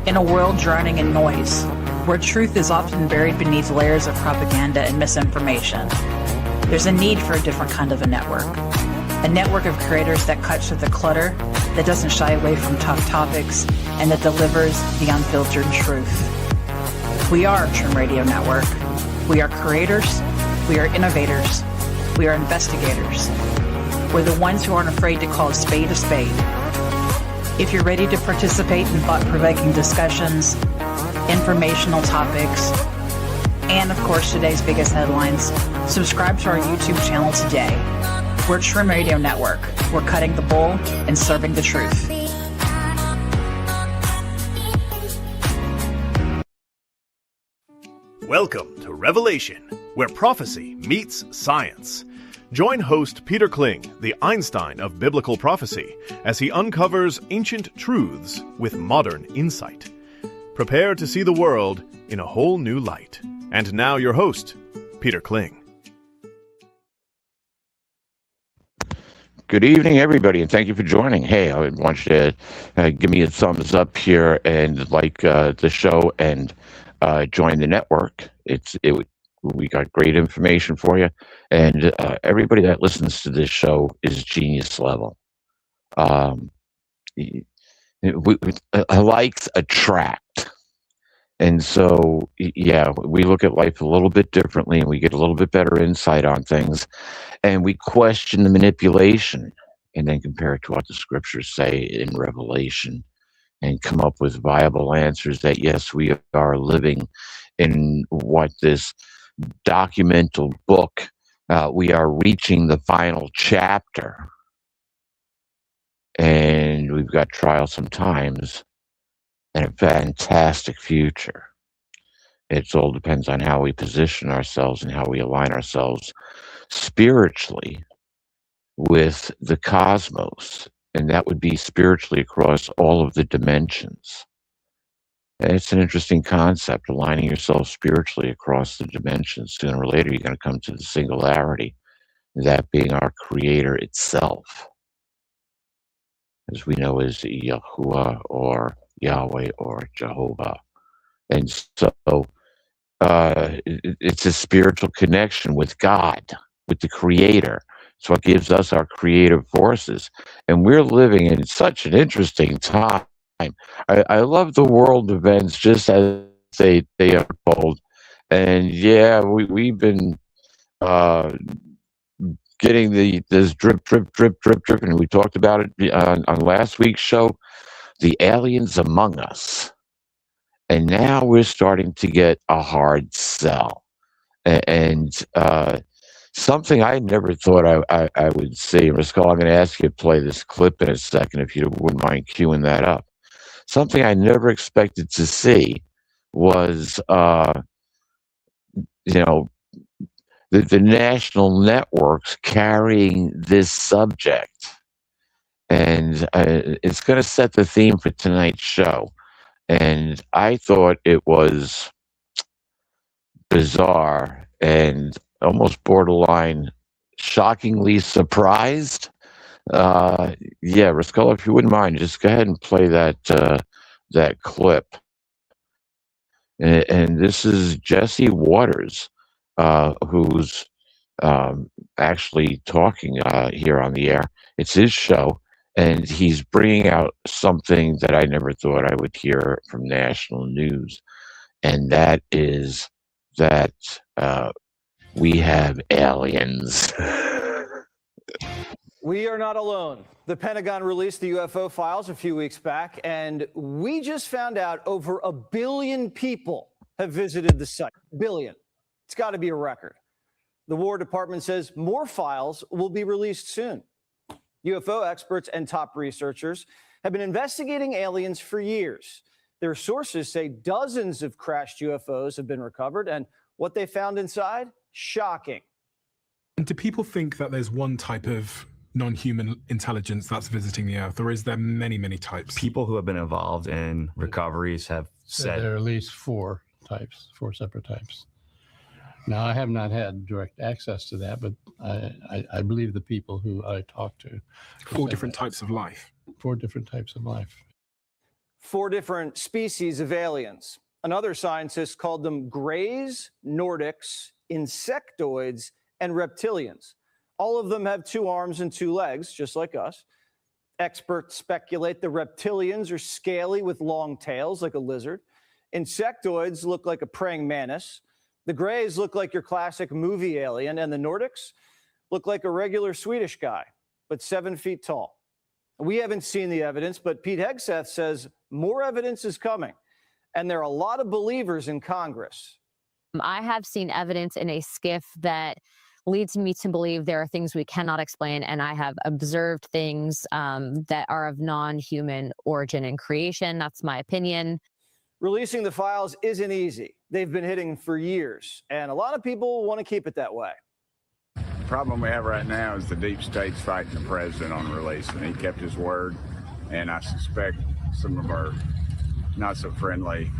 In a world drowning in noise, where truth is often buried beneath layers of propaganda and misinformation, there's a need for a different kind of a network of creators that cuts through the clutter, that doesn't shy away from tough topics, and that delivers the unfiltered truth. We are Trim Radio Network. We are creators, we are innovators, we are investigators. We're the ones who aren't afraid to call a spade a spade. If you're ready to participate in thought-provoking discussions, informational topics, and of course today's biggest headlines, subscribe to our YouTube channel today. We're Trim Radio Network. We're cutting the bull and serving the truth. Welcome to Revelation, where prophecy meets science. Join host Peter Kling, the Einstein of Biblical Prophecy, as he uncovers ancient truths with modern insight. Prepare to see the world in a whole new light. And now your host, Peter Kling. Good evening, everybody, and thank you for joining. Hey, I want you to give me a thumbs up here and like the show and join the network. We got great information for you, and everybody that listens to this show is genius level. Likes attract, and so yeah, we look at life a little bit differently, and we get a little bit better insight on things, and we question the manipulation, and then compare it to what the scriptures say in Revelation, and come up with viable answers that yes, we are living in what this documental book, we are reaching the final chapter, and we've got trials sometimes and a fantastic future. It all depends on how we position ourselves and how we align ourselves spiritually with the cosmos, and that would be spiritually across all of the dimensions. It's an interesting concept, aligning yourself spiritually across the dimensions. Sooner or later, you're going to come to the singularity, that being our Creator itself, as we know as Yahuwah or Yahweh or Jehovah. And so it's a spiritual connection with God, with the Creator. It's what gives us our creative forces. And we're living in such an interesting time. I love the world events just as they unfold, and yeah, we've been getting this drip, and we talked about it on last week's show, the aliens among us, and now we're starting to get a hard sell, and something I never thought I would see. Rascal, I'm going to ask you to play this clip in a second if you wouldn't mind queuing that up. Something I never expected to see was, the national networks carrying this subject. And it's going to set the theme for tonight's show. And I thought it was bizarre and almost borderline shockingly surprised. Yeah, Rascal, if you wouldn't mind, just go ahead and play that clip. And this is Jesse Waters, who's actually talking here on the air. It's his show, and he's bringing out something that I never thought I would hear from national news, and that is that we have aliens. We are not alone. The Pentagon released the UFO files a few weeks back, and we just found out over 1 billion people have visited the site. Billion. It's got to be a record. The War Department says more files will be released soon. UFO experts and top researchers have been investigating aliens for years. Their sources say dozens of crashed UFOs have been recovered, and what they found inside, shocking. And do people think that there's one type of non-human intelligence that's visiting the Earth, or is there many, many types? People who have been involved in recoveries have said there are at least 4 separate types. Now, I have not had direct access to that, but I believe the people who I talked to. 4 different types of life. 4 different types of life. 4 different species of aliens. Another scientist called them greys, Nordics, insectoids, and reptilians. All of them have 2 arms and 2 legs, just like us. Experts speculate the reptilians are scaly with long tails like a lizard. Insectoids look like a praying mantis. The greys look like your classic movie alien, and the Nordics look like a regular Swedish guy, but 7 feet tall. We haven't seen the evidence, but Pete Hegseth says more evidence is coming, and there are a lot of believers in Congress. I have seen evidence in a skiff that leads me to believe there are things we cannot explain, and I have observed things that are of non-human origin and creation. That's my opinion. Releasing the files isn't easy. They've been hidden for years, and a lot of people want to keep it that way. The problem we have right now is the deep state's fighting the president on release, and he kept his word, and I suspect some of our not so friendly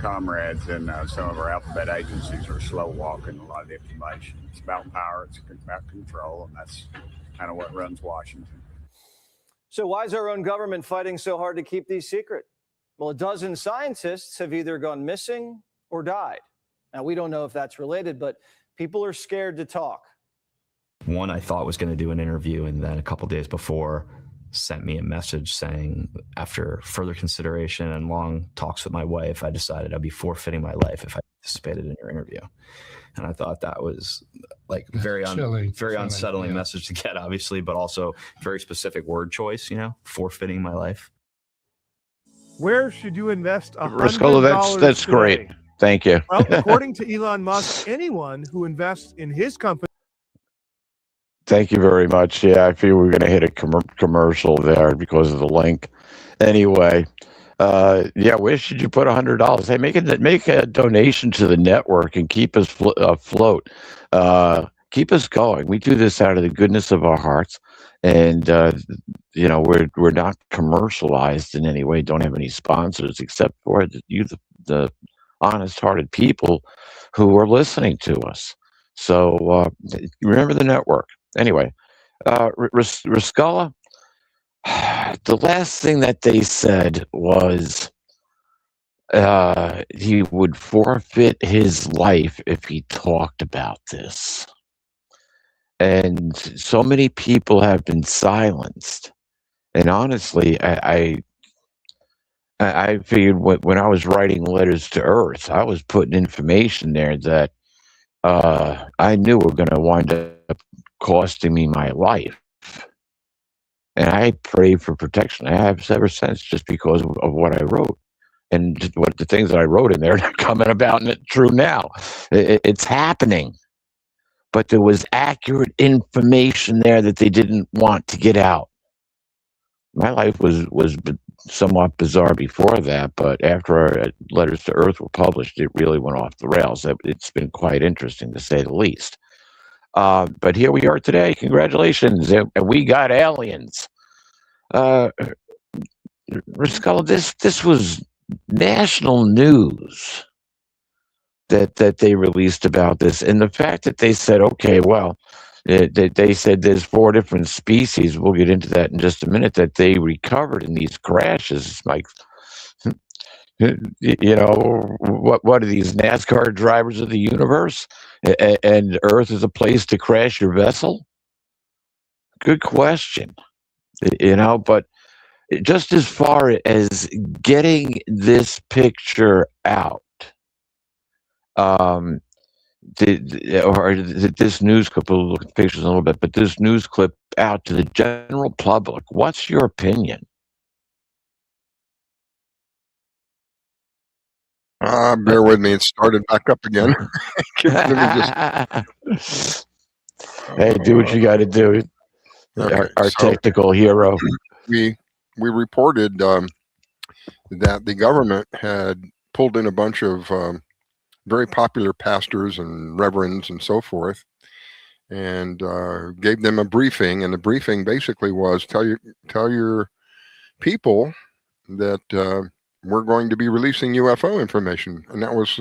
comrades and some of our alphabet agencies are slow walking a lot of the information. It's about power, it's about control, and that's kind of what runs Washington. So why is our own government fighting so hard to keep these secret? Well, a dozen scientists have either gone missing or died. Now, we don't know if that's related, but people are scared to talk. One I thought was going to do an interview, and then a couple days before sent me a message saying, after further consideration and long talks with my wife, I decided I'd be forfeiting my life if I participated in your interview. And I thought that was like very unsettling yeah. message to get, obviously, but also very specific word choice, forfeiting my life. Where should you invest Riscola, that's great. Thank you. Well, according to Elon Musk, anyone who invests in his company. Thank you very much. Yeah, I feel we're going to hit a commercial there because of the link. Anyway, yeah, where should you put $100? Hey, make a donation to the network and keep us afloat. Keep us going. We do this out of the goodness of our hearts, and we're not commercialized in any way. Don't have any sponsors except for the honest-hearted people who are listening to us. So remember the network. Anyway, Riscola, the last thing that they said was he would forfeit his life if he talked about this. And so many people have been silenced. And honestly, I figured when I was writing letters to Earth, I was putting information there that I knew were going to wind up costing me my life. And I prayed for protection. I have ever since, just because of what I wrote. And what the things that I wrote in there are coming about and it's true now. It's happening. But there was accurate information there that they didn't want to get out. My life was somewhat bizarre before that, but after our letters to Earth were published, it really went off the rails. It's been quite interesting, to say the least. But here we are today. Congratulations. And we got aliens. Riscola, this was national news that they released about this. And the fact that they said, okay, well, they said there's 4 different species. We'll get into that in just a minute, that they recovered in these crashes. It's like, what are these NASCAR drivers of the universe? And Earth is a place to crash your vessel? Good question. But just as far as getting this picture out, this news clip, we'll look at the pictures in a little bit, but this news clip out to the general public, what's your opinion? Bear with me. It started back up again. Hey, do what you got to do. Okay, our technical hero. We reported that the government had pulled in a bunch of very popular pastors and reverends and so forth, and gave them a briefing. And the briefing basically was, tell your people that we're going to be releasing UFO information. And that was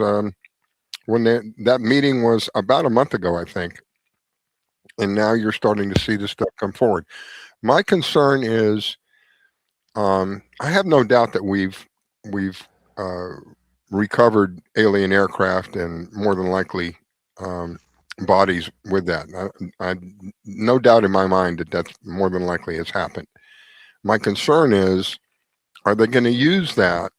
when that meeting was about a month ago, I think. And now you're starting to see this stuff come forward. My concern is, I have no doubt that we've we've recovered alien aircraft and more than likely bodies with that. I no doubt in my mind that that's more than likely has happened. My concern is, are they going to use that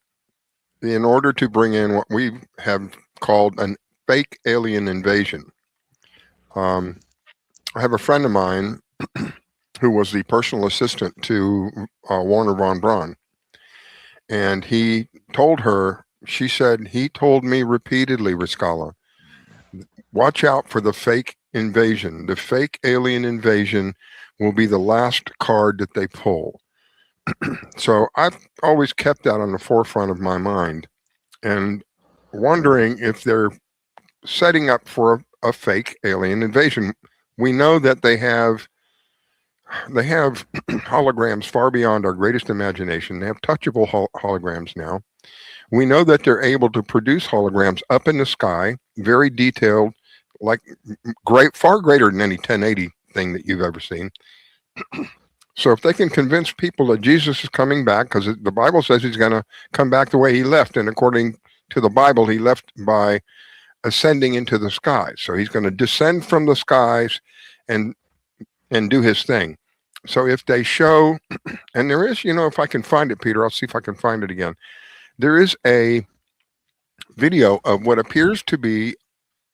in order to bring in what we have called a fake alien invasion? I have a friend of mine who was the personal assistant to Warner von Braun, and he told her, she said, he told me repeatedly, Riscala, watch out for the fake invasion. The fake alien invasion will be the last card that they pull. So I've always kept that on the forefront of my mind, and wondering if they're setting up for a fake alien invasion. We know that they have holograms far beyond our greatest imagination. They have touchable holograms now. We know that they're able to produce holograms up in the sky, very detailed, like far greater than any 1080 thing that you've ever seen. So if they can convince people that Jesus is coming back, because the Bible says he's going to come back the way he left, and according to the Bible, he left by ascending into the skies. So he's going to descend from the skies and do his thing. So if they show, and there is, if I can find it, Peter, I'll see if I can find it again. There is a video of what appears to be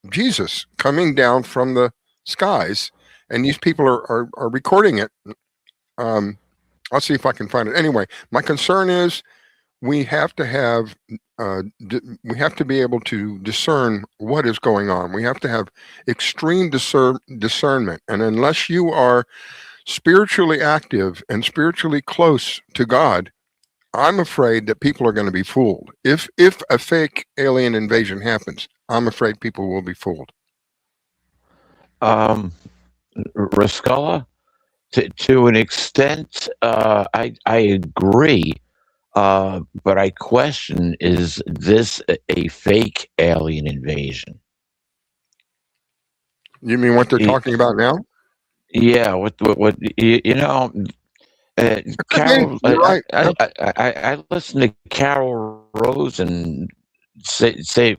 Jesus coming down from the skies, and these people are recording it. I'll see if I can find it. Anyway, my concern is we have to be able to discern what is going on. We have to have extreme discernment, and unless you are spiritually active and spiritually close to God, I'm afraid that people are going to be fooled. If a fake alien invasion happens, I'm afraid people will be fooled. Riscala, to an extent, I agree, but I question: is this a fake alien invasion? You mean what they're talking about now? Yeah, what Carol, right. I listened to Carol Rosen say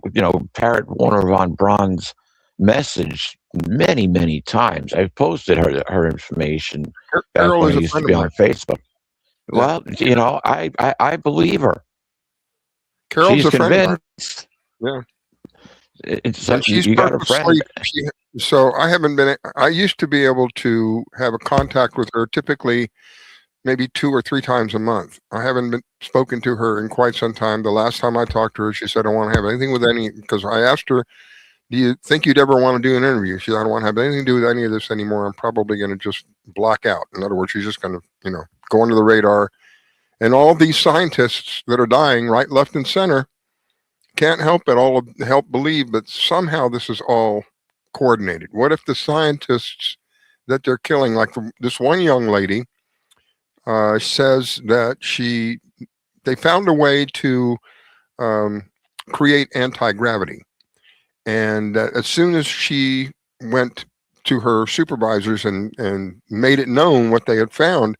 parrot Warner von Braun's message many times. I've posted her information back Carol when is I a used to friend be of on mine. Facebook. Well, I believe her. Carol's She's a friend of mine. convinced. Yeah. And she's you got a friend. So I used to be able to have a contact with her typically maybe 2 or 3 times a month. I haven't spoken to her in quite some time. The last time I talked to her, she said, I don't want to have anything with because I asked her, do you think you'd ever want to do an interview? She said, I don't want to have anything to do with any of this anymore. I'm probably going to just black out. In other words, she's just going to, go under the radar. And all these scientists that are dying right, left, and center can't help believe that somehow this is all coordinated. What if the scientists that they're killing, like this one young lady, says that they found a way to create anti-gravity, and as soon as she went to her supervisors and made it known what they had found,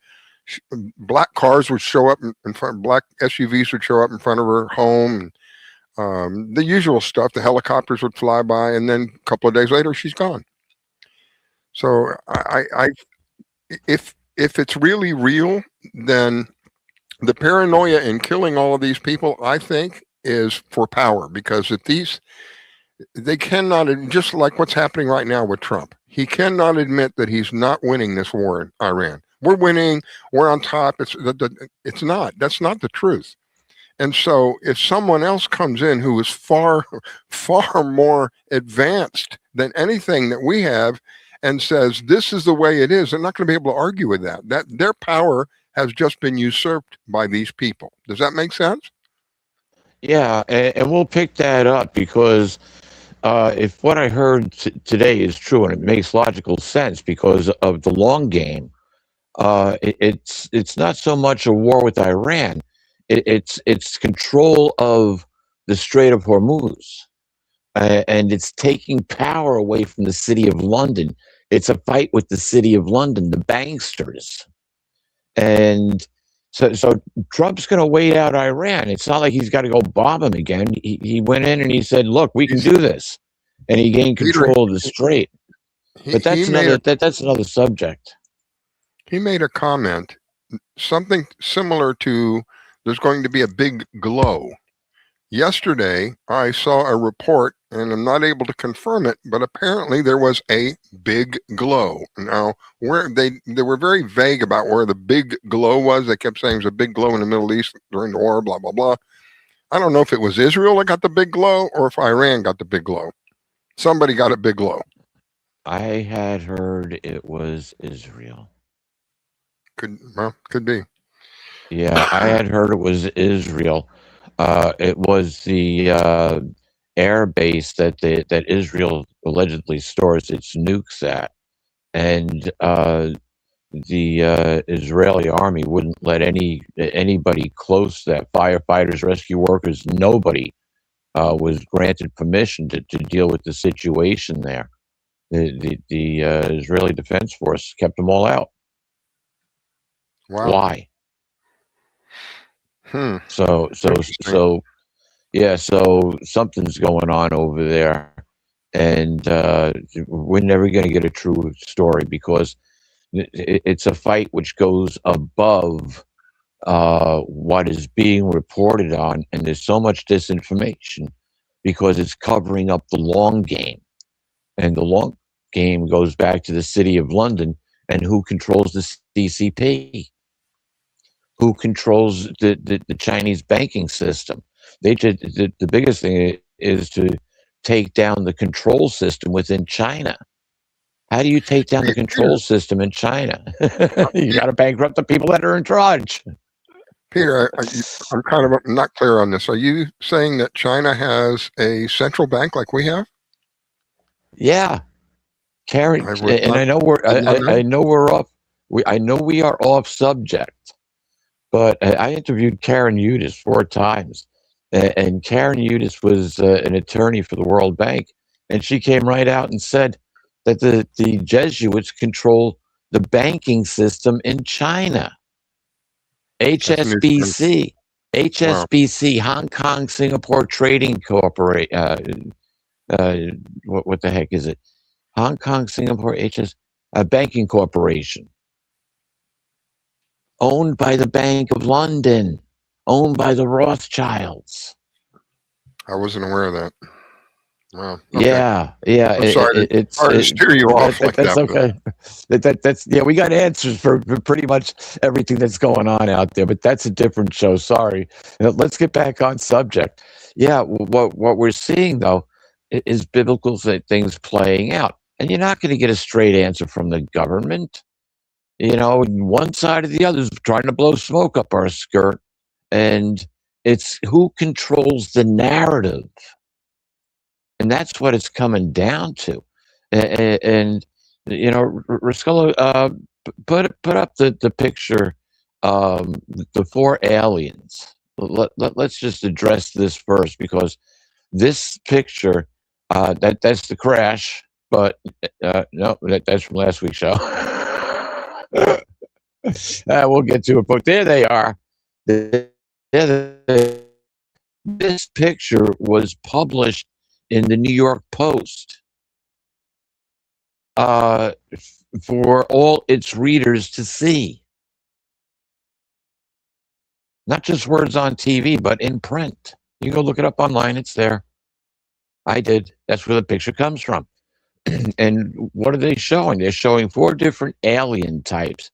black cars would show up in front, black SUVs would show up in front of her home, and the usual stuff. The helicopters would fly by, and then a couple of days later, she's gone. So if it's really real, then the paranoia in killing all of these people, I think, is for power, because they cannot, just like what's happening right now with Trump, he cannot admit that he's not winning this war in Iran. We're winning, we're on top. It's not. That's not the truth. And so if someone else comes in who is far more advanced than anything that we have and says this is the way it is, they're not going to be able to argue with that. That their power has just been usurped by these people. Does that make sense? Yeah, and we'll pick that up, because if what I heard today is true, and it makes logical sense because of the long game, it's not so much a war with Iran. It's control of the Strait of Hormuz, and it's taking power away from the City of London. It's a fight with the City of London, the banksters, and So Trump's going to wait out Iran. It's not like he's got to go bomb him again. He went in and he said, "Look, we can do this," and he gained Peter, control of the strait. But he that's made another that's another subject. he made a comment, something similar to there's going to be a big glow. Yesterday, I saw a report, and I'm not able to confirm it, but apparently there was a big glow. Now, where they were very vague about where the big glow was. They kept saying there's a big glow in the Middle East during the war, blah, blah, blah. I don't know if it was Israel that got the big glow or if Iran got the big glow. Somebody got a big glow. I had heard it was Israel. Could be. Yeah, I had heard it was Israel. It was the air base that Israel allegedly stores its nukes at, and the Israeli army wouldn't let anybody close to that. Firefighters, rescue workers, nobody was granted permission to deal with the situation there. The Israeli Defense Force kept them all out. Wow. Why? So Interesting. yeah, so something's going on over there, and we're never going to get a true story because it's a fight which goes above what is being reported on, and there's so much disinformation because it's covering up the long game, and the long game goes back to the City of London and who controls the CCP, who controls the Chinese banking system. They did the biggest thing is to take down the control system within China. How do you take down the control system in China? You got to bankrupt the people that are in charge. Peter, I'm kind of not clear on this. Are you saying that China has a central bank like we have? Yeah, Karen, and I know I know we're off. I know we are off subject, but I interviewed Karen Udis 4 times, and Karen Udis was an attorney for the World Bank, and she came right out and said that the Jesuits control the banking system in China. HSBC, Hong Kong Singapore Trading Corporation. What the heck is it? Hong Kong Singapore Banking Corporation, owned by the Bank of London, owned by the Rothschilds. I wasn't aware of that. Wow. Okay. Yeah. I'm sorry to steer you off like that's that. Okay. That's we got answers for pretty much everything that's going on out there, but that's a different show. Sorry. Let's get back on subject. Yeah, what we're seeing though is biblical things playing out, and you're not going to get a straight answer from the government. One side or the other is trying to blow smoke up our skirt, and it's who controls the narrative. And that's what it's coming down to. And Ruscolo, put up the picture, the 4 aliens. Let's just address this first because this picture, that's the crash, but no, that's from last week's show. We'll get to it, but there they are. This picture was published in the New York Post for all its readers to see. Not just words on TV, but in print. You go look it up online, it's there. I did. That's where the picture comes from. And what are they showing? They're showing 4 different alien types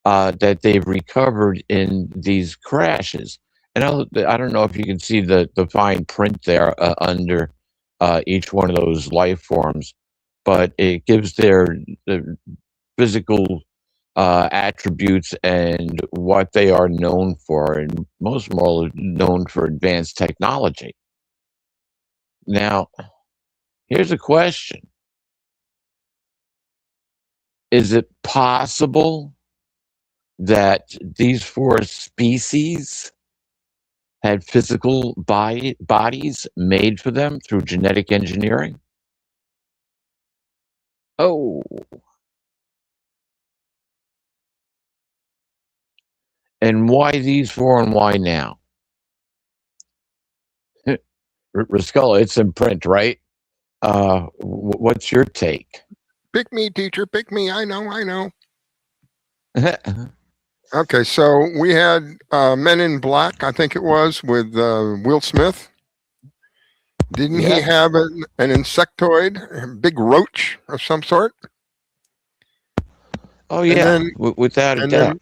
that they've recovered in these crashes. And I don't know if you can see the fine print there under each one of those life forms, but it gives their physical attributes and what they are known for, and most of them are known for advanced technology. Now, here's a question. Is it possible that these 4 species had physical bodies made for them through genetic engineering? Oh. And why these four and why now? Rascola, it's in print, right? What's your take? Pick me, teacher. Pick me. I know. Okay, so we had Men in Black, I think it was, with Will Smith. Didn't he have an insectoid, a big roach of some sort? Oh yeah, without a doubt.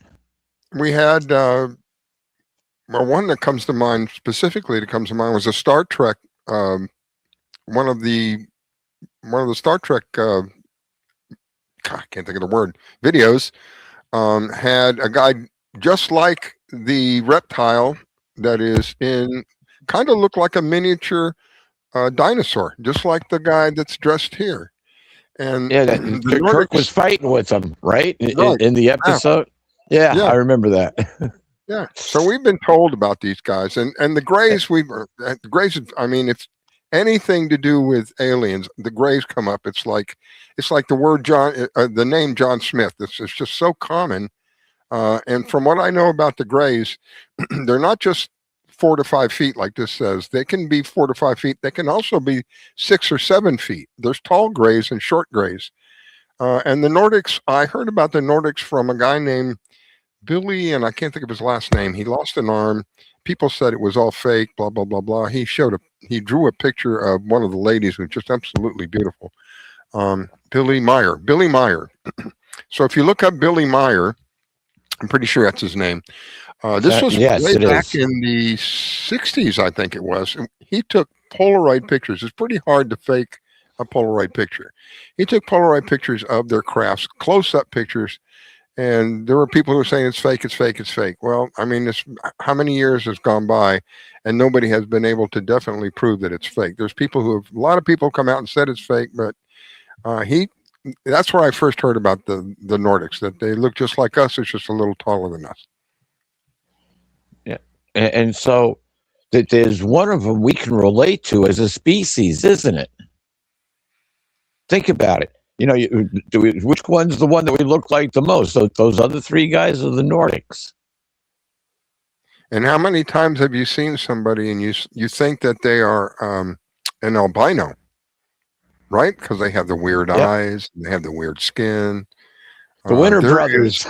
We had one that comes to mind specifically. That comes to mind was a Star Trek. One of the Star Trek. God, I can't think of the word. Videos had a guy just like the reptile that is in, kind of looked like a miniature dinosaur, just like the guy that's dressed here. And Kirk was fighting with him, right? In the episode. Yeah, I remember that. Yeah. So we've been told about these guys, and the Greys. The Greys. I mean, if anything to do with aliens, the Greys come up. It's like the word John, the name John Smith. It's just so common. And from what I know about the Greys, they're not just 4 to 5 feet like this says. They can be 4 to 5 feet. They can also be 6 or 7 feet. There's tall Greys and short Greys. And the Nordics, I heard about the Nordics from a guy named Billy, and I can't think of his last name. He lost an arm. People said it was all fake, blah, blah, blah, blah. He drew a picture of one of the ladies who was just absolutely beautiful. Billy Meyer. So if you look up Billy Meyer, I'm pretty sure that's his name. This was way back in the 60s, I think it was. He took Polaroid pictures. It's pretty hard to fake a Polaroid picture. He took Polaroid pictures of their crafts, close-up pictures, and there were people who were saying it's fake, it's fake, it's fake. Well, I mean, how many years has gone by, and nobody has been able to definitely prove that it's fake. There's a lot of people come out and said it's fake, but that's where I first heard about the Nordics, that they look just like us. It's just a little taller than us. Yeah. And so that there's one of them we can relate to as a species, isn't it? Think about it. You know, which one's the one that we look like the most? Those other three guys are the Nordics. And how many times have you seen somebody and you think that they are an albino, right? Because they have the weird eyes, and they have the weird skin. The Winter Brothers.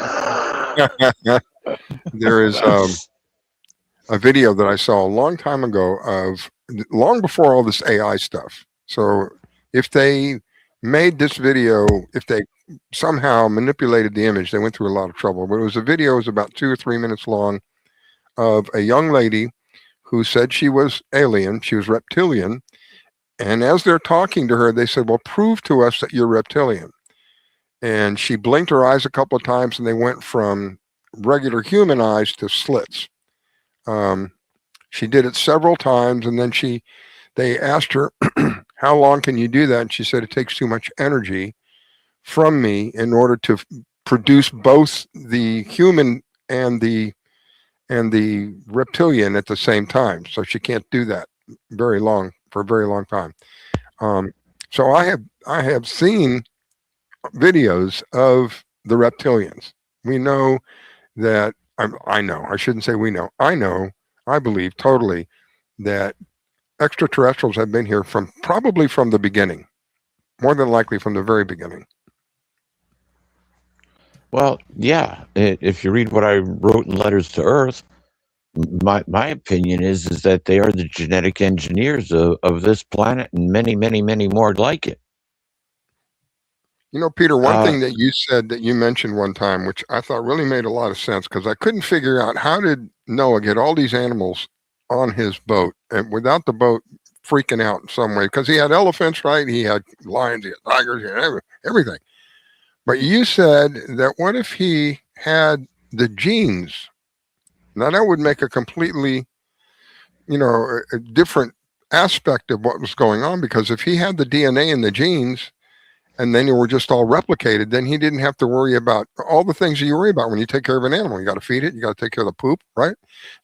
There is a video that I saw a long time ago long before all this AI stuff. So if they made this video, if they somehow manipulated the image, they went through a lot of trouble. But it was about 2 or 3 minutes long, of a young lady who said she was alien, she was reptilian. And as they're talking to her, they said, well, prove to us that you're reptilian. And she blinked her eyes a couple of times, and they went from regular human eyes to slits. She did it several times, and then they asked her, how long can you do that? And she said, it takes too much energy from me in order to produce both the human and the reptilian at the same time. So she can't do that for a very long time. So I have seen videos of the reptilians. We know that, I shouldn't say we know, I believe totally that extraterrestrials have been here probably from the beginning, more than likely from the very beginning. Well, yeah. If you read what I wrote in Letters to Earth, my opinion is that they are the genetic engineers of this planet and many, many, many more like it. You know, Peter, one thing that you said, that you mentioned one time, which I thought really made a lot of sense, because I couldn't figure out, how did Noah get all these animals on his boat and without the boat freaking out in some way? Because he had elephants, right? He had lions, he had tigers, he had everything. But you said that what if he had the genes? Now that would make a completely, a different aspect of what was going on, because if he had the DNA and the genes, and then you were just all replicated, then he didn't have to worry about all the things you worry about when you take care of an animal. You got to feed it. You got to take care of the poop, right?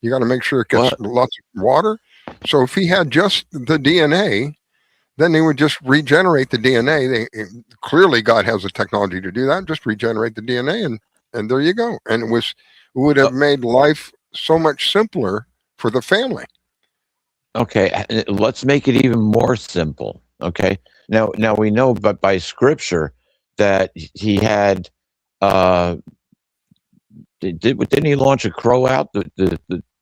You got to make sure it gets lots of water. So if he had just the DNA, then they would just regenerate the DNA. Clearly God has the technology to do that. Just regenerate the DNA, and And there you go. And it would have made life so much simpler for the family. Okay, let's make it even more simple. Okay, now we know, but by scripture, that he had. Didn't he launch a crow out? And A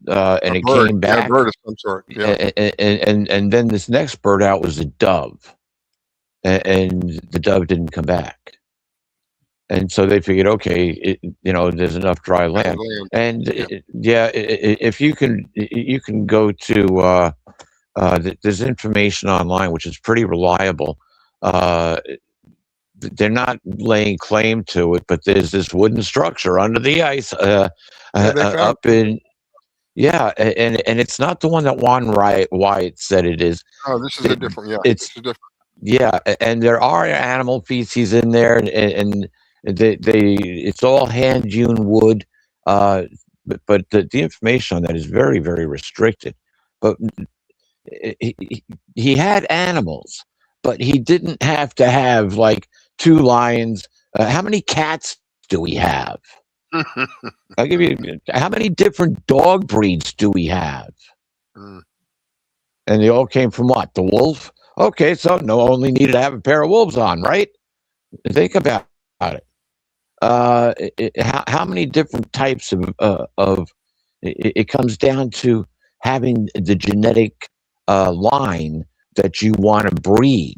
it bird, came yeah, a back. bird of some sort. Yeah. And then this next bird out was a dove, and the dove didn't come back. And so they figured, okay, there's enough dry land. And if you can go to there's information online which is pretty reliable. They're not laying claim to it, but there's this wooden structure under the ice up in. Yeah, and it's not the one that Juan Wyatt said it is. Oh, this is a different. Yeah, It's this is different. yeah, and there are animal feces in there, and they it's all hand hewn wood, but the information on that is very, very restricted. But he had animals, but he didn't have to have like 2 lions. How many cats do we have? I'll give you. How many different dog breeds do we have? Mm. And they all came from what? The wolf? Okay, so only needed to have a pair of wolves on, right? Think about it. How many different types of it comes down to having the genetic line that you want to breed.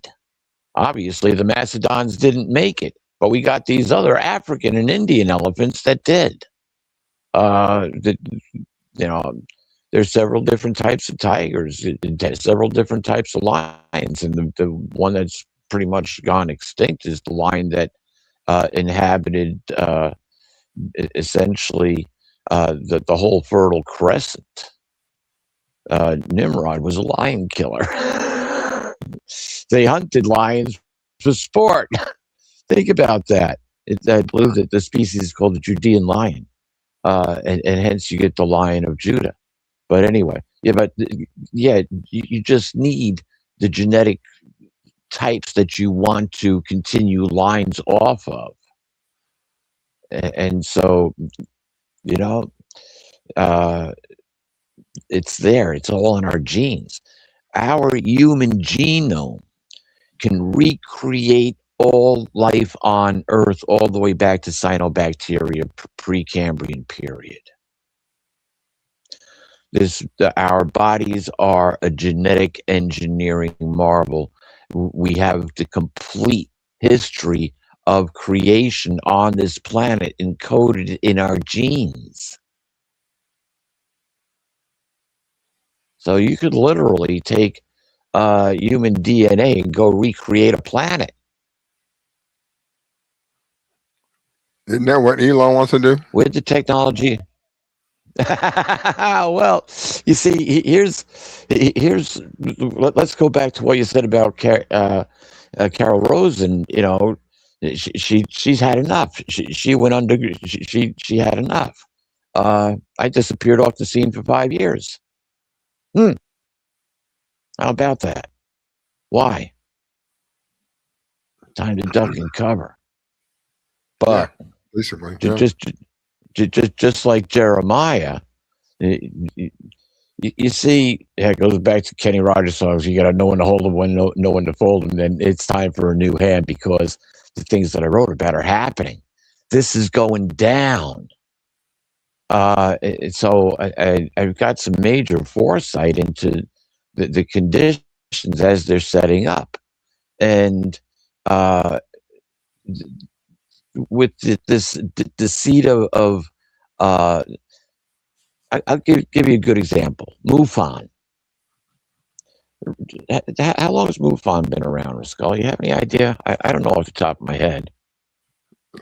Obviously, the mastodons didn't make it, but we got these other African and Indian elephants that did. There's several different types of tigers, several different types of lions, and the one that's pretty much gone extinct is the lion that inhabited essentially the whole Fertile Crescent. Nimrod was a lion killer. They hunted lions for sport. Think about that. I believe that the species is called the Judean lion, and hence you get the Lion of Judah. But anyway, you just need the genetic types that you want to continue lines off of. And so, it's there. It's all in our genes. Our human genome can recreate all life on Earth all the way back to cyanobacteria, Precambrian period. Our bodies are a genetic engineering marvel. We have the complete history of creation on this planet encoded in our genes. So you could literally take human DNA and go recreate a planet. Isn't that what Elon wants to do? With the technology. Well, you see, let's go back to what you said about Carol Rosen. She's had enough. She went under. She had enough. I disappeared off the scene for 5 years. How about that? Why? Time to duck and cover. But basically, just like Jeremiah, you see, it goes back to Kenny Rogers songs. You got to know when to hold them, know when to fold them. Then it's time for a new hand because the things that I wrote about are happening. This is going down. So I've got some major foresight into the conditions as they're setting up, and with this deceit of I'll give you a good example. MUFON. How long has MUFON been around, Rascal? You have any idea? I don't know off the top of my head.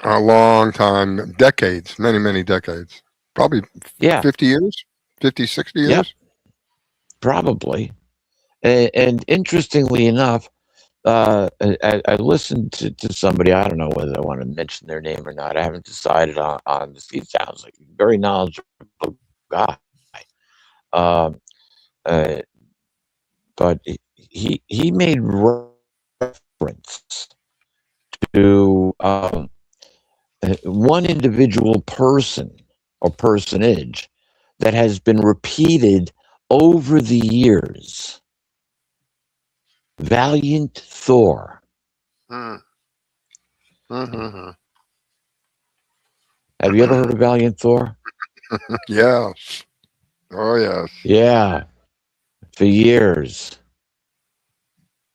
A long time, decades, many decades. Probably 50 years, 50, 60 years. Yep. Probably. And interestingly enough, I listened to somebody. I don't know whether I want to mention their name or not. I haven't decided on this. He sounds like a very knowledgeable guy. But he made reference to one individual person or personage that has been repeated over the years. Valiant Thor. Mm. Mm-hmm. Have you ever heard of Valiant Thor? Yes. Oh, yes. Yeah, for years.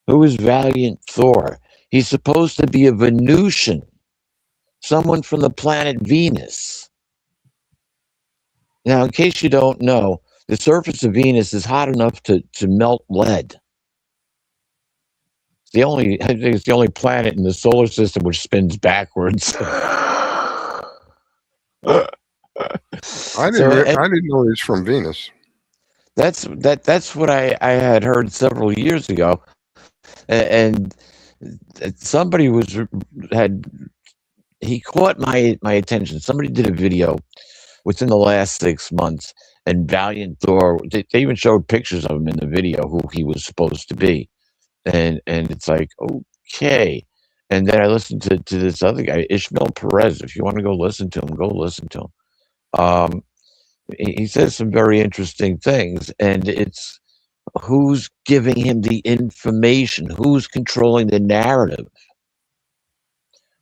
Who is Valiant Thor? He's supposed to be a Venusian, someone from the planet Venus. Now, in case you don't know, the surface of Venus is hot enough to melt lead. I think it's the only planet in the solar system which spins backwards. I So, didn't know he was from Venus. that's what I had heard several years ago, and somebody he caught my attention. Somebody did a video within the last 6 months, and Valiant Thor. They even showed pictures of him in the video, who he was supposed to be, and it's like, okay. And then I listened to this other guy, Ishmael Perez. If you want to go listen to him, go listen to him. He says some very interesting things, and it's who's giving him the information, who's controlling the narrative,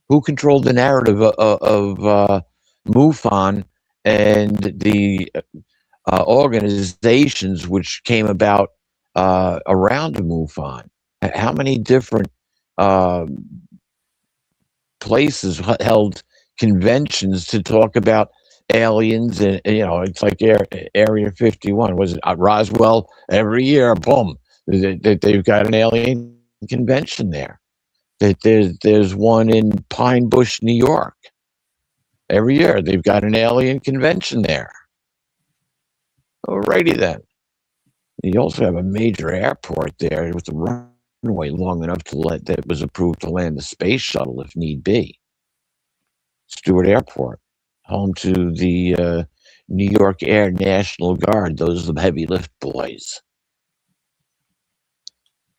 who controlled the narrative of MUFON and the organizations which came about around MUFON. How many different places held conventions to talk about aliens, and it's like Area 51. Was it Roswell? Every year, boom, they've got an alien convention there. There's one in Pine Bush, New York. Every year, they've got an alien convention there. Alrighty then. You also have a major airport there with a runway long enough that was approved to land the space shuttle if need be. Stewart Airport, home to the New York Air National Guard. Those are the heavy lift boys.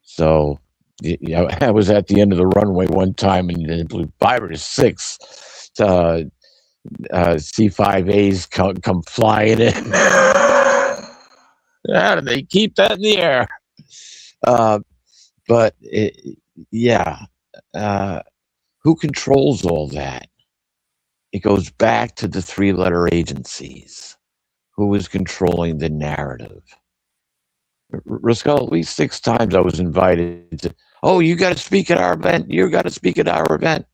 So, I was at the end of the runway one time, and it blew 5 or 6 C-5As come flying in. How do they keep that in the air? But who controls all that? It goes back to the 3-letter agencies. Who is controlling the narrative? Rascal, at least 6 times I was invited to, you got to speak at our event. You got to speak at our event.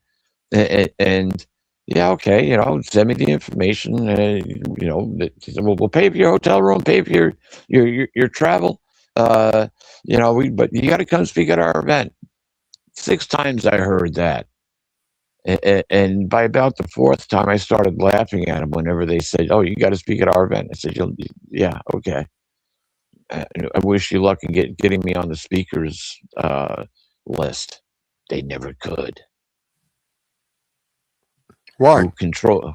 And yeah, okay, send me the information. We'll pay for your hotel room, pay for your travel. But you got to come speak at our event. 6 times I heard that. And by about the 4th time, I started laughing at them whenever they said, you got to speak at our event. I said, yeah, okay. I wish you luck in getting me on the speakers list. They never could. Why? Who control?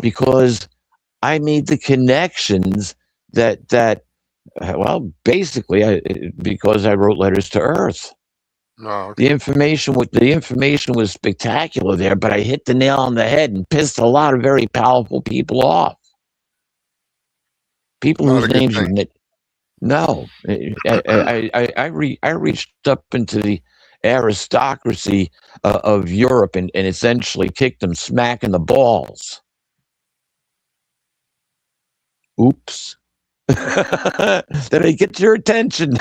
Because I made the connections that basically because I wrote letters to Earth. No, okay. The information was spectacular there, but I hit the nail on the head and pissed a lot of very powerful people off. People Not whose a good names thing. No, I reached up into the aristocracy of Europe and essentially kicked them smack in the balls. Oops. Did I get your attention?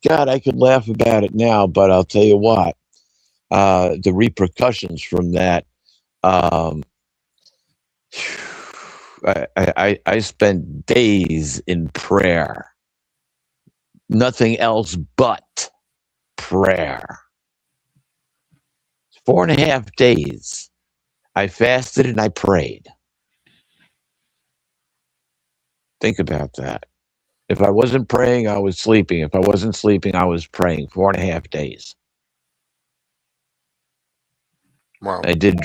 God, I could laugh about it now, but I'll tell you what, the repercussions from that, I spent days in prayer. Nothing else but prayer. 4.5 days. I fasted and I prayed. Think about that. If I wasn't praying, I was sleeping. If I wasn't sleeping, I was praying. 4.5 days. Wow. I did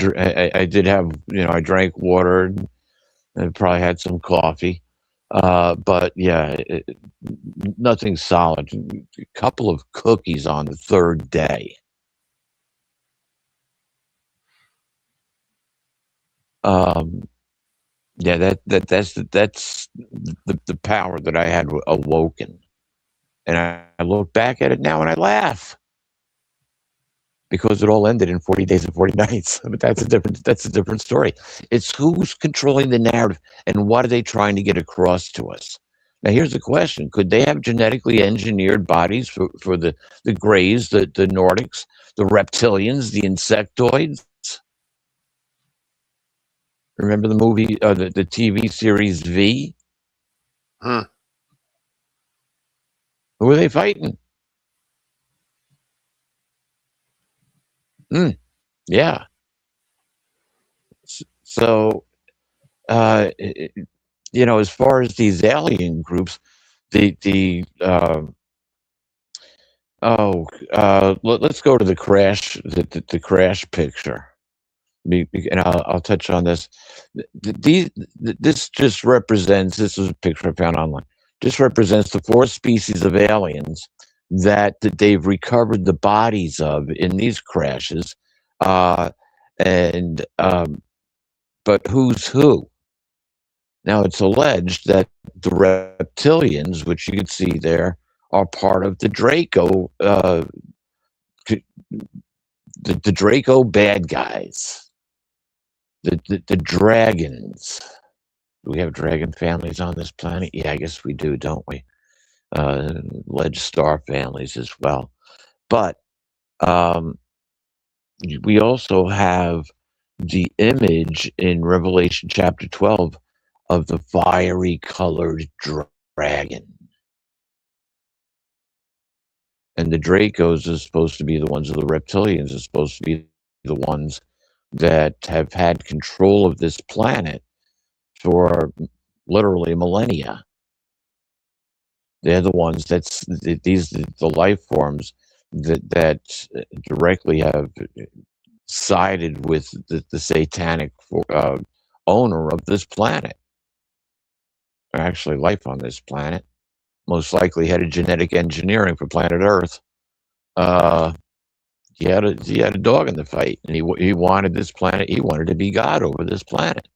have, I drank water and probably had some coffee. But yeah, nothing solid. A couple of cookies on the third day. Yeah, that's the power that I had awoken, and I look back at it now and I laugh because it all ended in 40 days and 40 nights. But that's a different story. It's who's controlling the narrative and what are they trying to get across to us. Now, here's the question: could they have genetically engineered bodies for the Greys, the Nordics, the reptilians, the insectoids? Remember the movie, the TV series V? Huh. Who are they fighting? Yeah. So, as far as these alien groups, let's go to the crash, the crash picture, and I'll touch on this. This just represents. This is a picture I found online. Just represents the 4 species of aliens that they've recovered the bodies of in these crashes, and but who's who? Now, it's alleged that the reptilians, which you can see there, are part of the Draco, the Draco bad guys, the dragons. Do we have dragon families on this planet? Yeah, I guess we do, don't we? Alleged star families as well. But we also have the image in Revelation chapter 12 of the fiery colored dragon. And the Dracos are supposed to be the ones, of the reptilians are supposed to be the ones that have had control of this planet for literally millennia. They're the ones the life forms that directly have sided with the satanic owner of this planet. Or actually, life on this planet. Most likely headed genetic engineering for planet Earth. He had a dog in the fight, and he wanted this planet. He wanted to be God over this planet.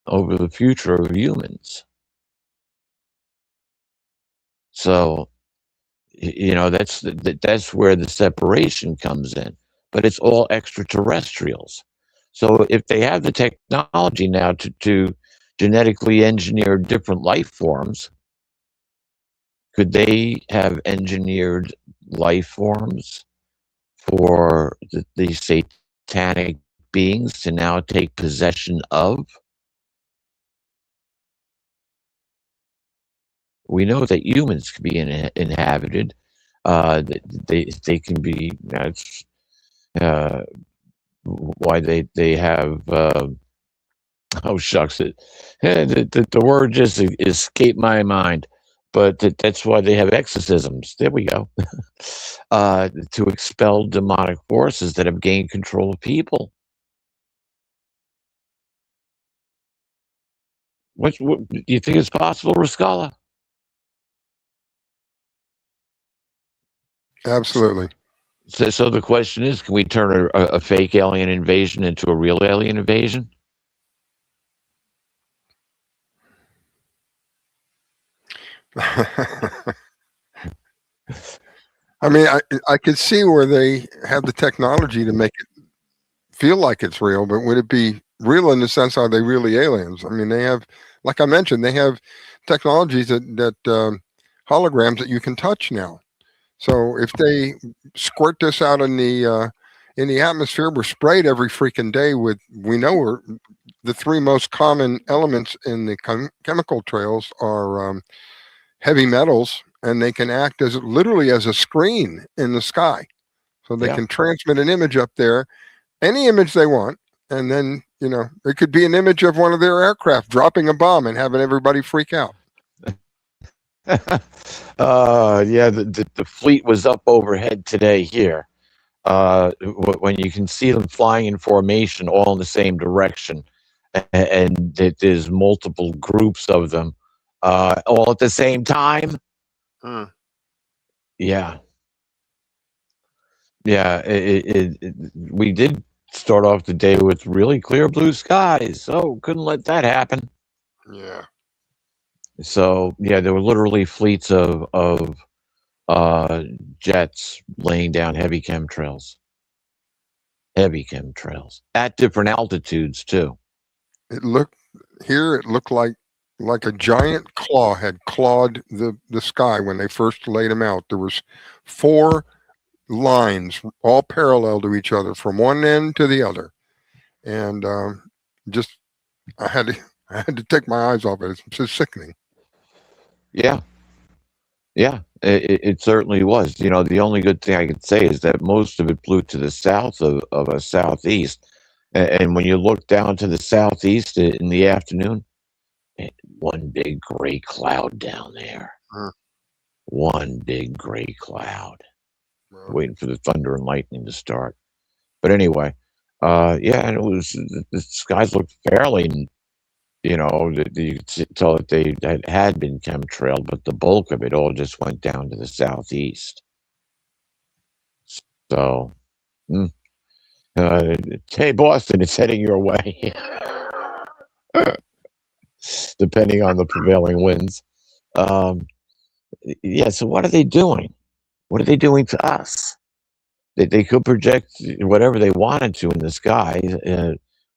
Over the future of humans. So, that's where the separation comes in. But it's all extraterrestrials. So if they have the technology now to genetically engineer different life forms, could they have engineered life forms for the satanic beings to now take possession of? We know that humans can be inhabited. They can be. That's why they have. Oh shucks! The word just escaped my mind, but that's why they have exorcisms. There we go. To expel demonic forces that have gained control of people. What do you think is possible, Rascala? Absolutely. So the question is, can we turn a fake alien invasion into a real alien invasion? I mean, I could see where they have the technology to make it feel like it's real, but would it be real in the sense, are they really aliens? I mean, they have, like I mentioned, they have technologies that holograms that you can touch now. So if they squirt this out in the atmosphere, we're sprayed every freaking day with, we know we're the 3 most common elements in the chemical trails are heavy metals, and they can act as literally as a screen in the sky. So they can transmit an image up there, any image they want, and then it could be an image of one of their aircraft dropping a bomb and having everybody freak out. Yeah, the fleet was up overhead today here. when you can see them flying in formation all in the same direction, and that there's multiple groups of them all at the same time. Yeah. Yeah, we did start off the day with really clear blue skies, so couldn't let that happen. Yeah. So yeah, there were literally fleets of jets laying down heavy chemtrails at different altitudes too. It looked like a giant claw had clawed the sky when they first laid them out. There was 4 lines all parallel to each other from one end to the other, and just I had to take my eyes off it. It's just sickening. Yeah, it certainly was. You know, the only good thing I could say is that most of it blew to the south of a southeast, and when you look down to the southeast in the afternoon, one big gray cloud down there. One big gray cloud. Waiting for the thunder and lightning to start. But anyway, yeah, and it was, the skies looked fairly, you know, you could tell that they had been chemtrailed, but the bulk of it all just went down to the southeast. So, hey, Boston, it's heading your way. Depending on the prevailing winds. Yeah, so what are they doing? What are they doing to us? They could project whatever they wanted to in the sky.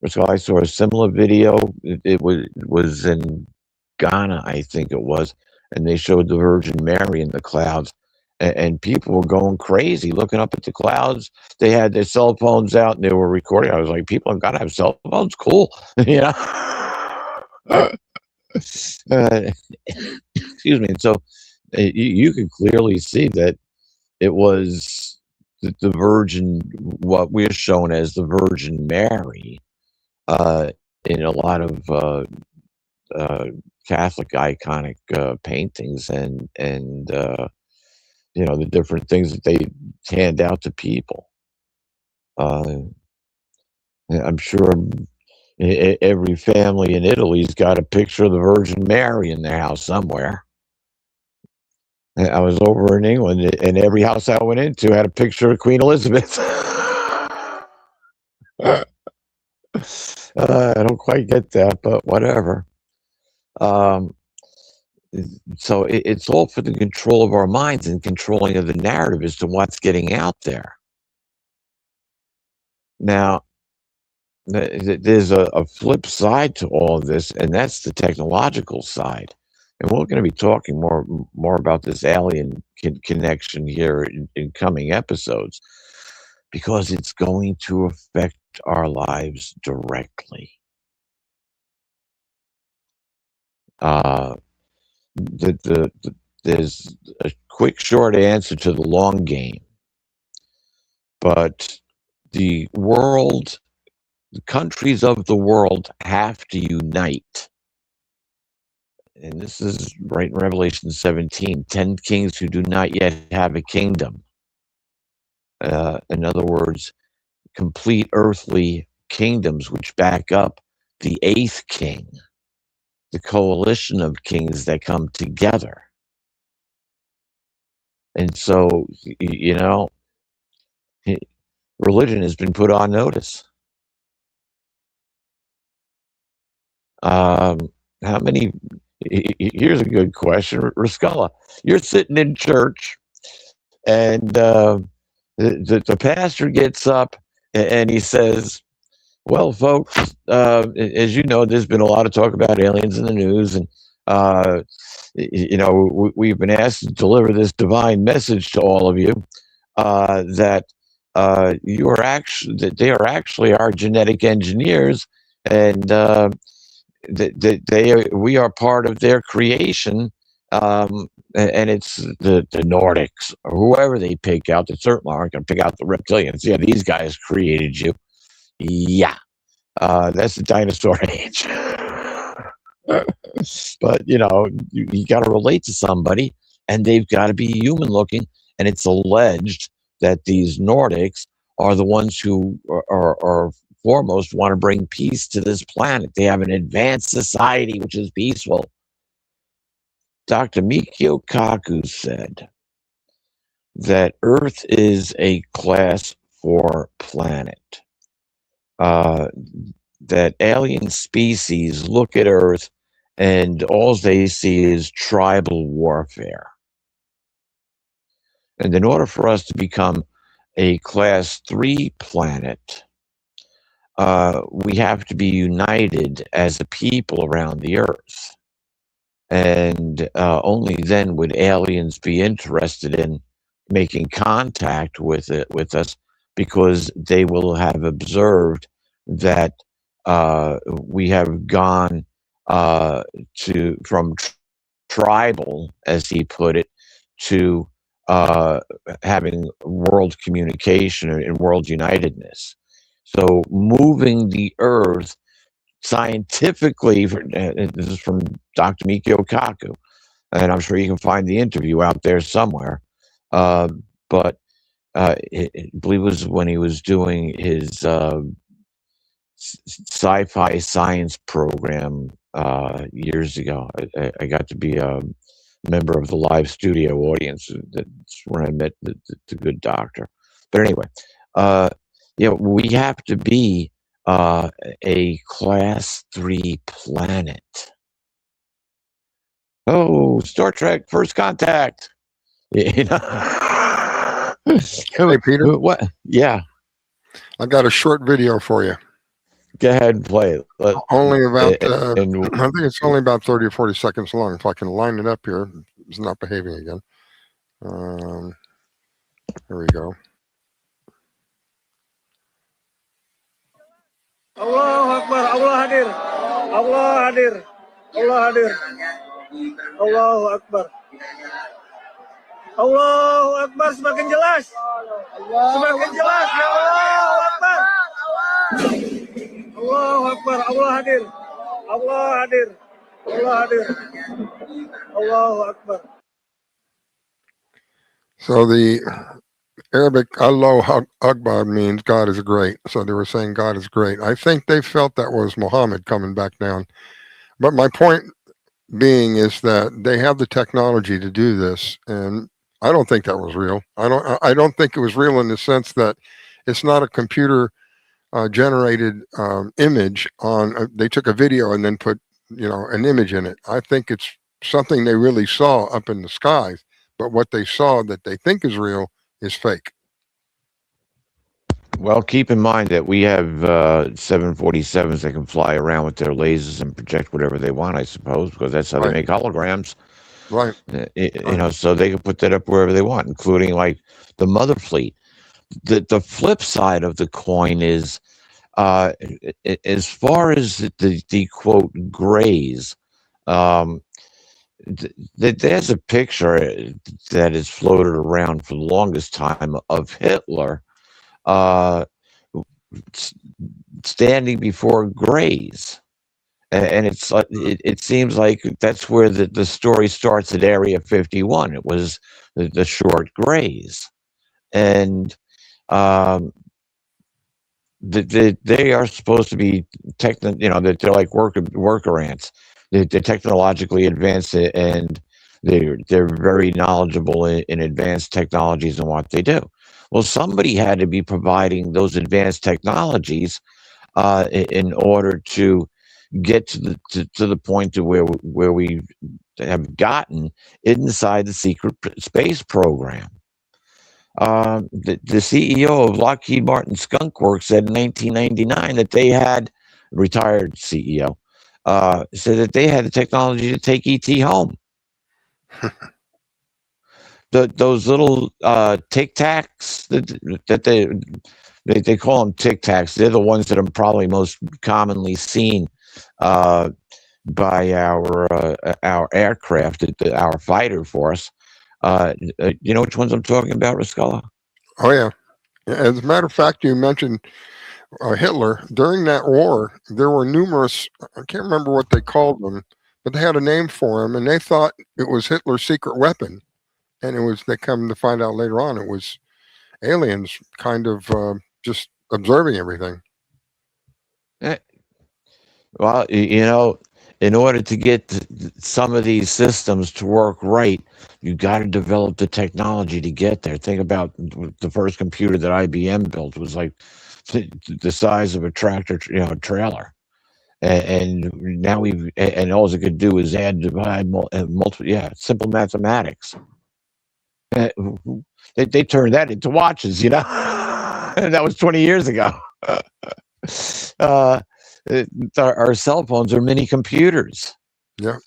I saw a similar video. It was in Ghana, I think it was, and they showed the Virgin Mary in the clouds, and people were going crazy looking up at the clouds. They had their cell phones out and they were recording. I was like, people have got to have cell phones. Cool, you know. Excuse me. And so you could clearly see that it was the Virgin, what we're shown as the Virgin Mary, in a lot of Catholic iconic paintings and you know, the different things that they hand out to people. I'm sure every family in Italy's got a picture of the Virgin Mary in their house somewhere. I was over in England, and every house I went into had a picture of Queen Elizabeth. I don't quite get that, but whatever. So it's all for the control of our minds and controlling of the narrative as to what's getting out there. Now, there's a flip side to all of this, and that's the technological side. And we're going to be talking more about this alien connection here in coming episodes, because it's going to affect our lives directly. There's a quick, short answer to the long game, but the countries of the world have to unite. And this is right in Revelation 17, 10 kings who do not yet have a kingdom. In other words, complete earthly kingdoms which back up the 8th king, the coalition of kings that come together. And so, you know, religion has been put on notice. How many? Here's a good question, Ruscala. You're sitting in church, and the pastor gets up and he says, "Well, folks, as you know, there's been a lot of talk about aliens in the news, and you know, we've been asked to deliver this divine message to all of you, that that they are actually our genetic engineers, and we are part of their creation, and it's the Nordics or whoever they pick out. They certainly aren't going to pick out the reptilians. Yeah, these guys created you. Yeah, that's the dinosaur age." But you know, you got to relate to somebody, and they've got to be human looking. And it's alleged that these Nordics are the ones who are foremost want to bring peace to this planet. They have an advanced society which is peaceful. Dr. Mikio Kaku said that Earth is a class 4 planet. That alien species look at Earth and all they see is tribal warfare. And in order for us to become a class 3 planet, we have to be united as a people around the Earth. And only then would aliens be interested in making contact with us, because they will have observed that we have gone from tribal, as he put it, to having world communication and world unitedness. So moving the Earth scientifically, this is from Dr. Mikio Kaku, and I'm sure you can find the interview out there somewhere. But I believe it was when he was doing his sci-fi science program years ago. I got to be a member of the live studio audience. That's where I met the good doctor. But anyway, we have to be a class 3 planet. Oh, Star Trek First Contact. You know? Hey, Peter. What? Yeah. I got a short video for you. Go ahead and play it. Only about, I think it's only about 30 or 40 seconds long. If I can line it up here, it's not behaving again. Here we go. Allah Akbar, Allah hadir. Allah hadir. Allah hadir. Allahu Akbar. Allahu Akbar, semakin jelas. Semakin jelas, ya Allahu Akbar. Allahu Akbar, Allah hadir. Allah hadir. Allah hadir. Allahu Akbar. So the Arabic Allahu Akbar means God is great. So they were saying God is great. I think they felt that was Muhammad coming back down. But my point being is that they have the technology to do this, and I don't think that was real. I don't think it was real in the sense that it's not a computer generated image on. They took a video and then put an image in it. I think it's something they really saw up in the skies. But what they saw that they think is real is fake. Well, keep in mind that we have 747s that can fly around with their lasers and project whatever they want, I suppose, because that's how they make holograms. Right. So they can put that up wherever they want, including like the Mother Fleet. The flip side of the coin is, as far as the quote grays, there's a picture that has floated around for the longest time of Hitler standing before grays, and it's it seems like that's where the story starts at Area 51. It was the short grays, and they are supposed to be that they're like worker ants. They're technologically advanced, and they're very knowledgeable in advanced technologies and what they do. Well, somebody had to be providing those advanced technologies in order to get to the point to where we have gotten inside the secret space program. The CEO of Lockheed Martin Skunk Works said in 1999 that they had, retired CEO, said that they had the technology to take ET home. Those little Tic Tacs that they call them Tic Tacs. They're the ones that are probably most commonly seen by our aircraft, our fighter force. You know which ones I'm talking about, Rascala? Oh yeah. As a matter of fact, you mentioned Hitler. During that war, there were numerous, I can't remember what they called them, but they had a name for him, and they thought it was Hitler's secret weapon. And they come to find out later on it was aliens kind of just observing everything. Well, in order to get some of these systems to work right, you got to develop the technology to get there. Think about the first computer that IBM built was like the size of a tractor, trailer. And now and all it could do is add, divide, multiple. Yeah, simple mathematics. They turned that into watches, and that was 20 years ago. Our cell phones are mini computers. Yeah.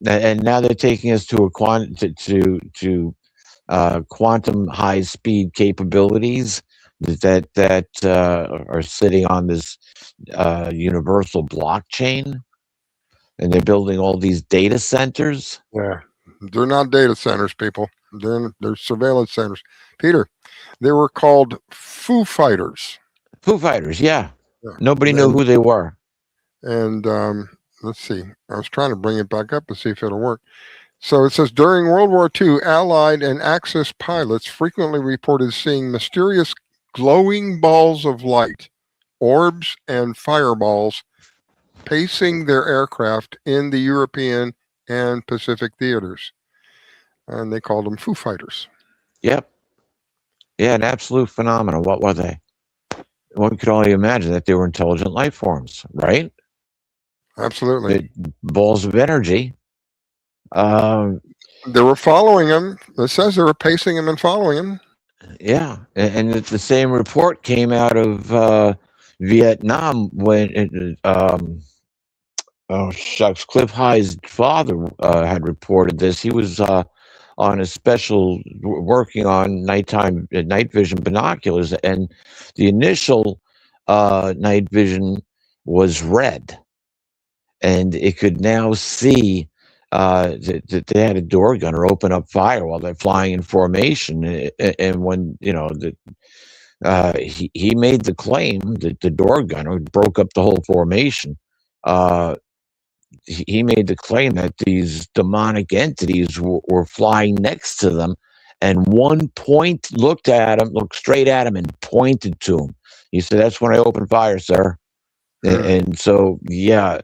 And now they're taking us to quantum high speed capabilities that are sitting on this universal blockchain, and they're building all these data centers. Yeah, they're not data centers, people. They're surveillance centers. Peter, they were called Foo Fighters. Foo Fighters, yeah. Nobody knew who they were. And let's see. I was trying to bring it back up to see if it'll work. So it says, during World War II, Allied and Axis pilots frequently reported seeing mysterious glowing balls of light, orbs, and fireballs pacing their aircraft in the European and Pacific theaters. And they called them Foo Fighters. Yep. Yeah, an absolute phenomenon. What were they? One could only imagine that they were intelligent life forms, right? Absolutely. Balls of energy. They were following him. It says they were pacing him and following him. Yeah, and the same report came out of Vietnam when Cliff High's father had reported this. He was on a special working on night vision binoculars, and the initial night vision was red, and it could now see that they had a door gunner open up fire while they're flying in formation. And when he made the claim that the door gunner broke up the whole formation, he made the claim that these demonic entities were flying next to them, and one looked straight at him and pointed to him. He said, "That's when I opened fire, sir." And so, yeah,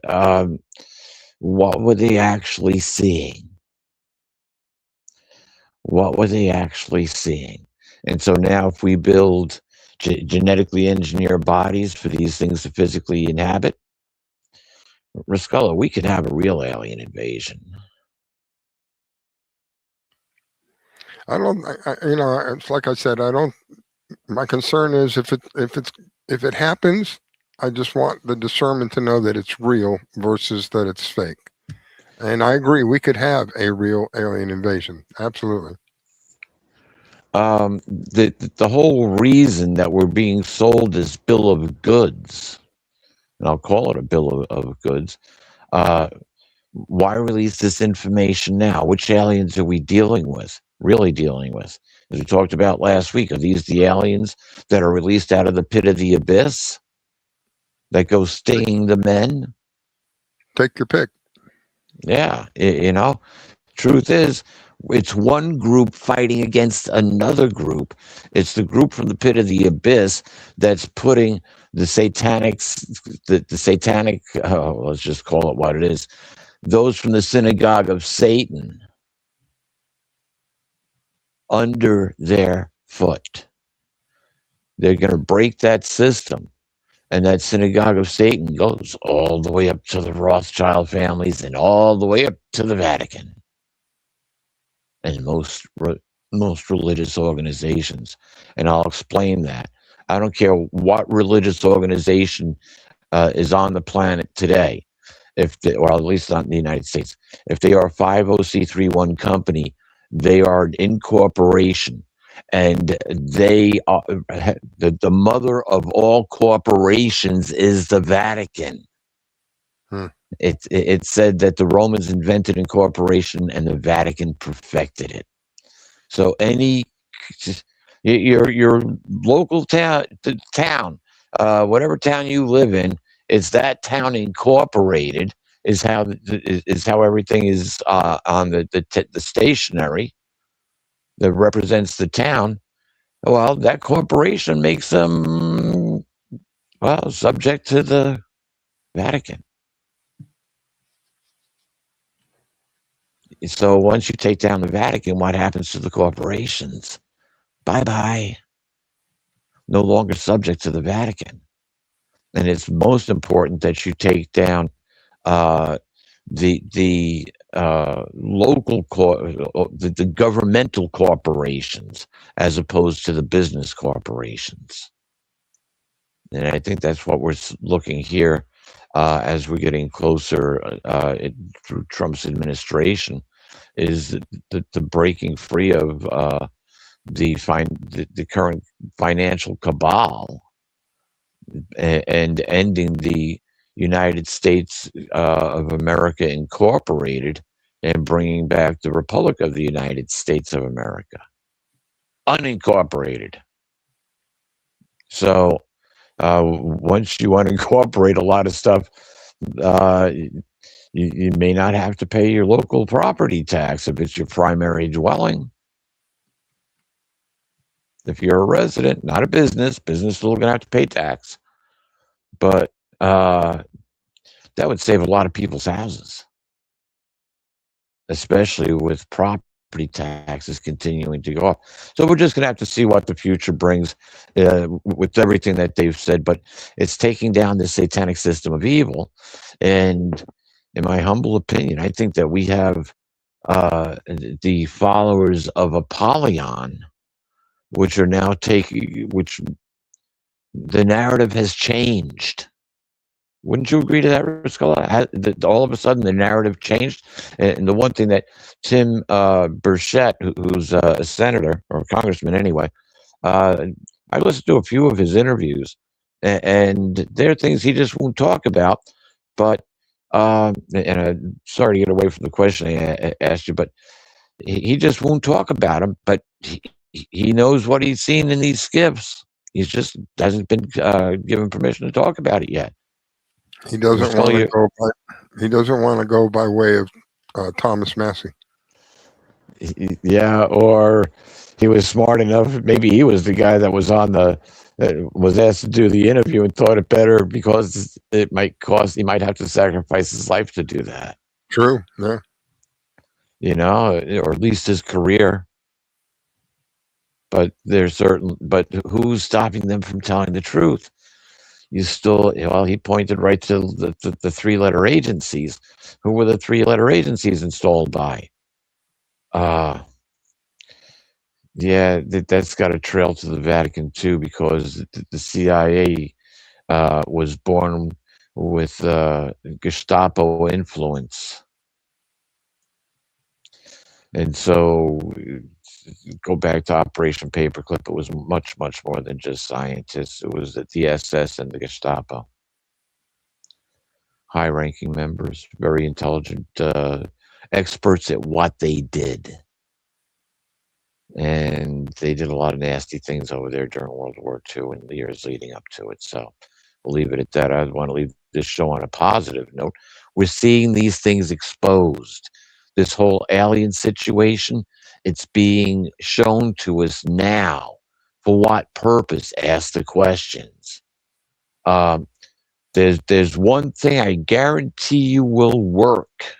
what were they actually seeing? What were they actually seeing? And so now, if we build genetically engineered bodies for these things to physically inhabit, Riscola, we could have a real alien invasion. It's like I said, my concern is if it happens, I just want the discernment to know that it's real versus that it's fake. And I agree, we could have a real alien invasion. Absolutely. The whole reason that we're being sold this bill of goods, and I'll call it a bill of goods, why release this information now? Which aliens are we really dealing with? As we talked about last week, are these the aliens that are released out of the pit of the abyss that go stinging the men? Take your pick. Yeah, truth is, it's one group fighting against another group. It's the group from the pit of the abyss that's putting the satanic, let's just call it what it is, those from the synagogue of Satan under their foot. They're going to break that system. And that synagogue of Satan goes all the way up to the Rothschild families and all the way up to the Vatican and most religious organizations. And I'll explain that. I don't care what religious organization is on the planet today, or at least not in the United States. If they are a 50c31 company, they are an incorporation. And they are the mother of all corporations is the Vatican. It said that the Romans invented incorporation and the Vatican perfected it. So your local town, whatever town you live in, it's that town incorporated is how everything is on the stationery that represents the town. Well, that corporation makes them Well, subject to the Vatican. So once you take down the Vatican, what happens to the corporations? Bye-bye. No longer subject to the Vatican. And it's most important that you take down the local the governmental corporations as opposed to the business corporations. And I think that's what we're looking here as we're getting closer through Trump's administration, is the breaking free of the current financial cabal and ending the United States of America Incorporated and bringing back the Republic of the United States of America unincorporated. So once you unincorporate a lot of stuff, you may not have to pay your local property tax if it's your primary dwelling. If you're a resident, not a business is still going to have to pay tax. But that would save a lot of people's houses, especially with property taxes continuing to go up. So we're just going to have to see what the future brings with everything that they've said. But it's taking down the satanic system of evil. And in my humble opinion, I think that we have the followers of Apollyon, which are now which the narrative has changed. Wouldn't you agree to that, Riscola? All of a sudden, the narrative changed. And the one thing that Tim Burchett, who's a senator or a congressman anyway, I listened to a few of his interviews, and there are things he just won't talk about. But, and I'm sorry to get away from the question I asked you, but he just won't talk about them. But he knows what he's seen in these skiffs. He just hasn't been given permission to talk about it yet. He doesn't want to go by. He doesn't want to go by way of Thomas Massey. Yeah, or he was smart enough. Maybe he was the guy that was on was asked to do the interview and thought it better because it might cost. He might have to sacrifice his life to do that. True. Yeah. You know, or at least his career. But But who's stopping them from telling the truth? He pointed right to the three-letter agencies. Who were the three-letter agencies installed by? Yeah, that's got a trail to the Vatican too, because the CIA was born with Gestapo influence. And so go back to Operation Paperclip, it was much, much more than just scientists. It was the SS and the Gestapo. High-ranking members, very intelligent experts at what they did. And they did a lot of nasty things over there during World War II and the years leading up to it. So we'll leave it at that. I want to leave this show on a positive note. We're seeing these things exposed. This whole alien situation, it's being shown to us now. For what purpose? Ask the questions. There's one thing I guarantee you will work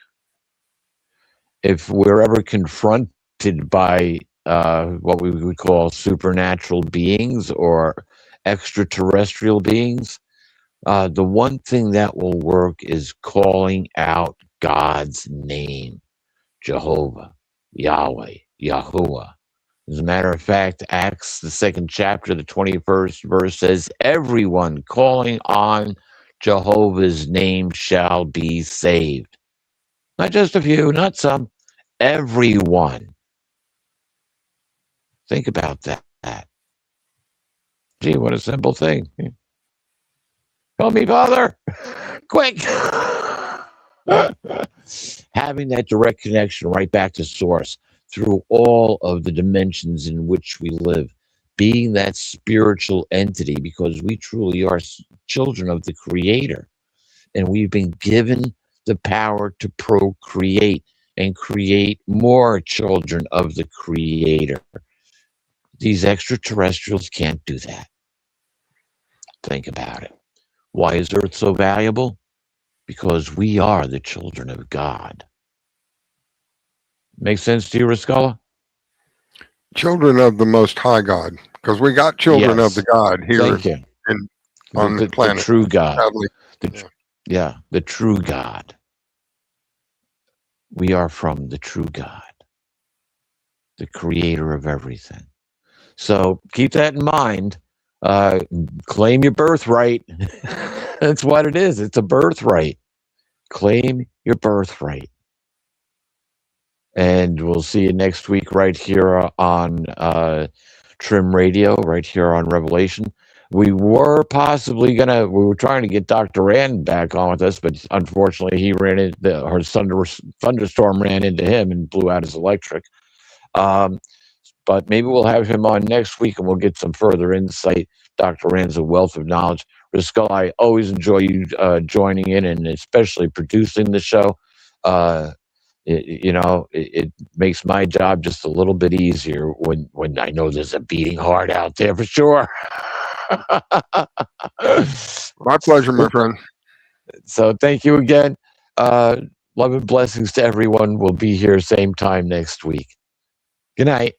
if we're ever confronted by what we would call supernatural beings or extraterrestrial beings. The one thing that will work is calling out God's name. Jehovah, Yahweh, Yahuwah. As a matter of fact, Acts, the 2nd chapter, the 21st verse says, everyone calling on Jehovah's name shall be saved. Not just a few, not some, everyone. Think about that. Gee, what a simple thing. Help me, Father. Quick. Having that direct connection right back to source through all of the dimensions in which we live, being that spiritual entity, because we truly are children of the Creator, and we've been given the power to procreate and create more children of the Creator. These extraterrestrials can't do that. Think about it. Why is Earth so valuable? Because we are the children of God. Make sense to you, Rascala? Children of the Most High God, because we got children of the Yes. God here Thank you. on the The planet. true God. Sadly. The true God. We are from the true God, the creator of everything. So keep that in mind. Claim your birthright. That's what it is. It's a birthright. Claim your birthright. And we'll see you next week right here on Trim Radio, right here on Revelation. We were possibly we were trying to get Dr. Rand back on with us, but unfortunately he ran into, or thunderstorm ran into him and blew out his electric. But maybe we'll have him on next week and we'll get some further insight. Dr. Rand's a wealth of knowledge. Riscal, I always enjoy you joining in and especially producing the show. It makes my job just a little bit easier when I know there's a beating heart out there for sure. My pleasure, my friend. So thank you again. Love and blessings to everyone. We'll be here same time next week. Good night.